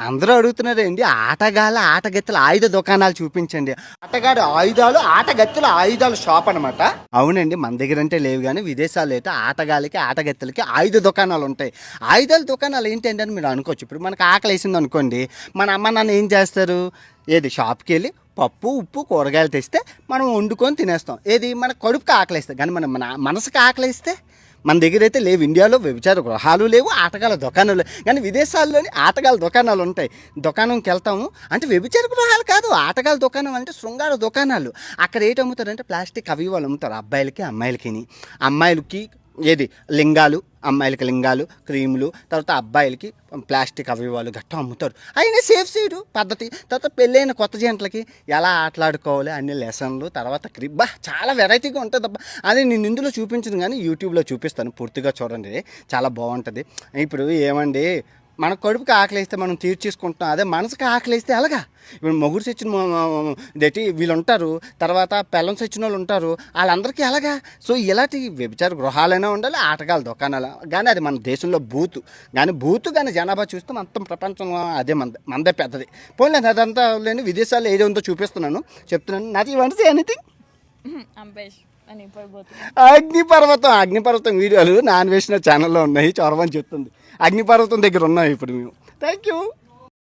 అందరూ అడుగుతున్నారండి ఆటగాళ్ళ ఆటగత్తెల ఆయుధ దుకాణాలు చూపించండి. ఆటగాడు ఆయుధాలు, ఆటగత్తెల ఆయుధాల షాప్ అనమాట. అవునండి, మన దగ్గర అంటే లేవు కానీ విదేశాల్లో అయితే ఆటగాళ్ళకి ఆటగత్తెలకి ఆయుధ దుకాణాలు ఉంటాయి. ఆయుధాల దుకాణాలు ఏంటంటే అని మీరు అనుకోవచ్చు. ఇప్పుడు మనకు ఆకలి వేసింది అనుకోండి, మన అమ్మ నాన్న ఏం చేస్తారు, ఏది షాప్కి వెళ్ళి పప్పు ఉప్పు కూరగాయలు తెస్తే మనం వండుకొని తినేస్తాం. ఏది మన కడుపుకి ఆకలిస్తే, కానీ మన మనసుకి ఆకలిస్తే మన దగ్గర అయితే లేవు. ఇండియాలో వ్యభిచార గృహాలు లేవు, ఆటగాళ్ళ దుకాణాలు లేవు. కానీ విదేశాల్లోని ఆటగాళ్ళ దుకాణాలు ఉంటాయి. దుకాణంకి వెళ్తాము అంటే వ్యభిచార గృహాలు కాదు, ఆటగాళ్ళ దుకాణం అంటే శృంగార దుకాణాలు. అక్కడ ఏంటి అమ్ముతారంటే ప్లాస్టిక్ అవి వాళ్ళు అమ్ముతారు, అబ్బాయిలకి అమ్మాయిలకి. అమ్మాయిలకి ఏది లింగాలు, అమ్మాయిలకి లింగాలు, క్రీములు, తర్వాత అబ్బాయిలకి ప్లాస్టిక్ అవయవాలు గట్టా అమ్ముతారు. అయినా సేఫ్ సైడు పద్ధతి. తర్వాత పెళ్ళైన కొత్త జంటలకి ఎలా ఆటలాడుకోవాలి అన్ని లెసన్లు, తర్వాత చాలా వెరైటీగా ఉంటుంది అబ్బా. అది నేను ఇందులో చూపించను కానీ యూట్యూబ్లో చూపిస్తాను, పూర్తిగా చూడండి, చాలా బాగుంటుంది. ఇప్పుడు ఏమండి, మన కడుపుకి ఆకలిస్తే మనం తీర్చేసుకుంటున్నాం, అదే మనసుకి ఆకలిస్తే అలాగా. ఇప్పుడు మొగుడు సచ్చిన ఇదేంటి వీళ్ళు ఉంటారు, తర్వాత పెళ్ళం సచ్చిన వాళ్ళు ఉంటారు, వాళ్ళందరికీ అలాగా. సో ఇలాంటి వ్యభిచార గృహాలైనా ఉండాలి, ఆటగాళ్ళ దుకాణాలు. కానీ అది మన దేశంలో బూతు కానీ జనాభా చూస్తే మొత్తం ప్రపంచంలో అదే మందే పెద్దది. పోనీ అదంతా లేని విదేశాల్లో ఏదో ఉందో చూపిస్తున్నాను, చెప్తున్నాను. నాది వంట ఎనీథింగ్. అగ్నిపర్వతం వీడియోలు నాన్ వేసిన ఛానల్లో ఉన్నాయి, చొరవని చెప్తుంది. అగ్నిపర్వతం దగ్గర ఉన్నాం ఇప్పుడు మేము. Thank you.